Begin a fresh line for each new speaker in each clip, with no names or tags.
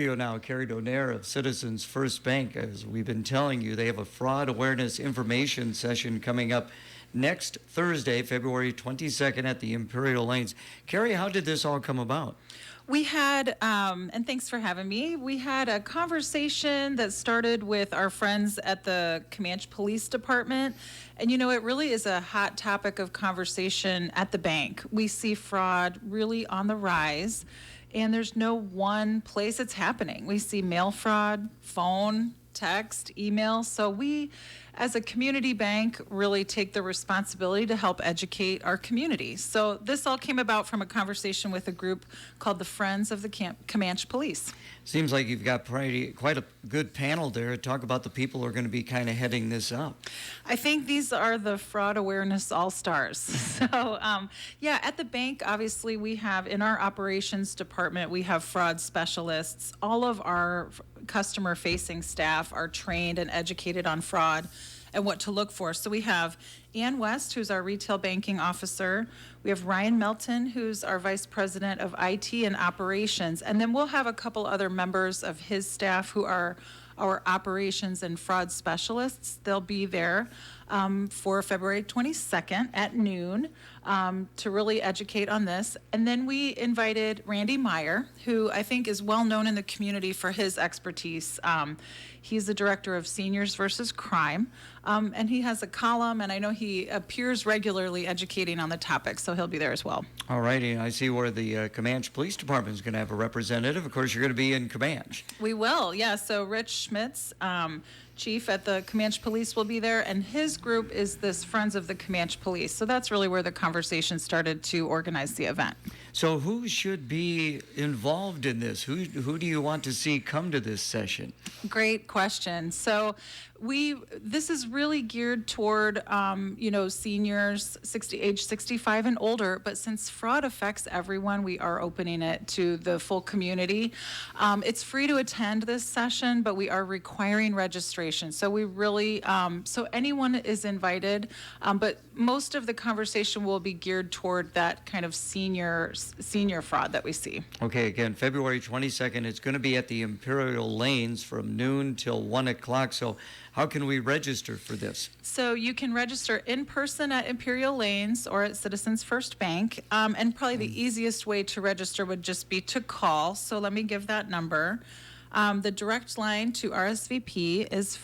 Now, Carrie Donaire of Citizens First Bank. As we've been telling you, they have a fraud awareness information session coming up next Thursday, February 22nd at the Imperial Lanes. Carrie, how did this all come about?
We had, and thanks for having me, we had a conversation that started with our friends at the Comanche Police Department. And it really is a hot topic of conversation at the bank. We see fraud really on the rise, and there's no one place it's happening. We see mail fraud, phone, text, email. So we, as a community bank, really take the responsibility to help educate our community. So this all came about from a conversation with a group called the Friends of the Comanche Police.
Seems like you've got quite a good panel there. Talk about the people who are going to be kind of heading this up.
I think these are the fraud awareness all-stars. So, at the bank, obviously, we have in our operations department, we have fraud specialists. All of our customer-facing staff are trained and educated on fraud and what to look for. So we have Ann West, who's our retail banking officer. We have Ryan Melton, who's our vice president of IT and operations. And then we'll have a couple other members of his staff who are our operations and fraud specialists. They'll be there for February 22nd at noon to really educate on this. And then we invited Randy Meyer, who I think is well known in the community for his expertise. He's the director of Seniors versus Crime, and he has a column, and I know he appears regularly educating on the topic, so he'll be there as well.
All righty, I see where the Comanche Police Department is going to have a representative. Of course, you're going to be in Comanche.
We will, yeah. So Rich Schmitz, chief at the Comanche Police, will be there, and his group is this Friends of the Comanche Police. So that's really where the conversation started to organize the event.
So who should be involved in this? Who do you want to see come to this session?
Great question. So this is really geared toward seniors age 65 and older, but since fraud affects everyone, we are opening it to the full community. It's free to attend this session, but we are requiring registration. So we really so anyone is invited, but most of the conversation will be geared toward that kind of senior fraud that we see.
Okay, again, February 22nd, it's going to be at the Imperial Lanes from noon till 1 o'clock. So how can we register for this?
So you can register in person at Imperial Lanes or at Citizens First Bank. And probably the easiest way to register would just be to call. So let me give that number. The direct line to RSVP is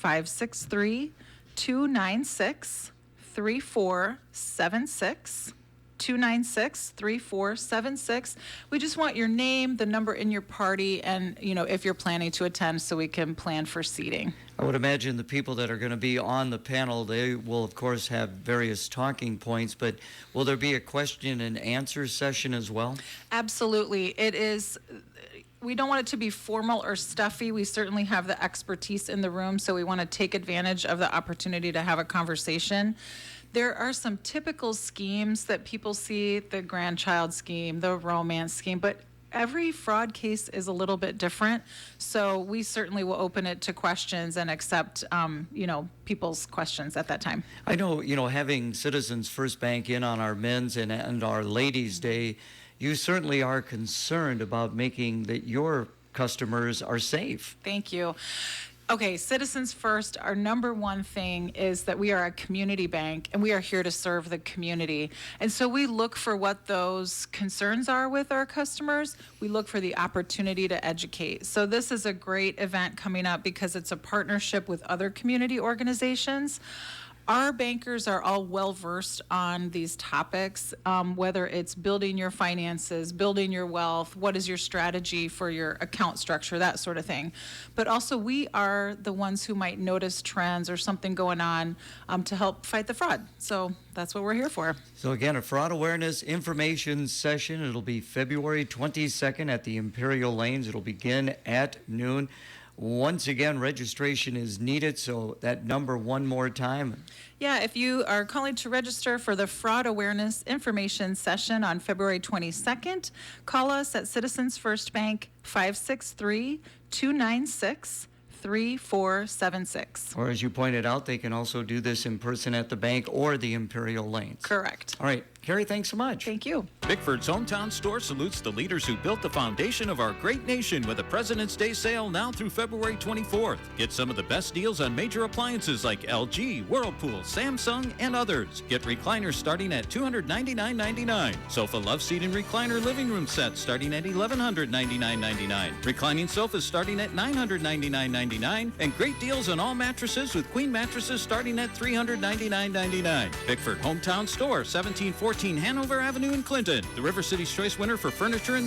563-296-3476. 296-3476. We just want your name, the number in your party, and if you're planning to attend, so we can plan for seating.
I would imagine the people that are going to be on the panel, they will of course have various talking points, but will there be a question and answer session as well?
Absolutely. It is. We don't want it to be formal or stuffy. We certainly have the expertise in the room, so we want to take advantage of the opportunity to have a conversation. There are some typical schemes that people see, the grandchild scheme, the romance scheme, but every fraud case is a little bit different. So we certainly will open it to questions and accept, people's questions at that time.
I know, having Citizens First Bank in on our Men's and our Ladies' Day, you certainly are concerned about making that your customers are safe.
Thank you. Okay, Citizens First, our number one thing is that we are a community bank and we are here to serve the community. And so we look for what those concerns are with our customers. We look for the opportunity to educate. So this is a great event coming up because it's a partnership with other community organizations. Our bankers are all well-versed on these topics, whether it's building your finances, building your wealth, what is your strategy for your account structure, that sort of thing. But also we are the ones who might notice trends or something going on to help fight the fraud. So that's what we're here for.
So again, a fraud awareness information session. It'll be February 22nd at the Imperial Lanes. It'll begin at noon. Once again, registration is needed, so that number one more time.
Yeah, if you are calling to register for the fraud awareness information session on February 22nd, call us at Citizens First Bank 563-296-3476.
Or as you pointed out, they can also do this in person at the bank or the Imperial Lanes.
Correct.
All right. Carrie, thanks so much.
Thank you.
Bickford's Hometown Store salutes the leaders who built the foundation of our great nation with a President's Day sale now through February 24th. Get some of the best deals on major appliances like LG, Whirlpool, Samsung, and others. Get recliners starting at $299.99. Sofa love seat and recliner living room sets starting at $1,199.99. Reclining sofas starting at $999.99. And great deals on all mattresses with queen mattresses starting at $399.99. Bickford Hometown Store, 1714 Hanover Avenue in Clinton. The River City's Choice winner for furniture and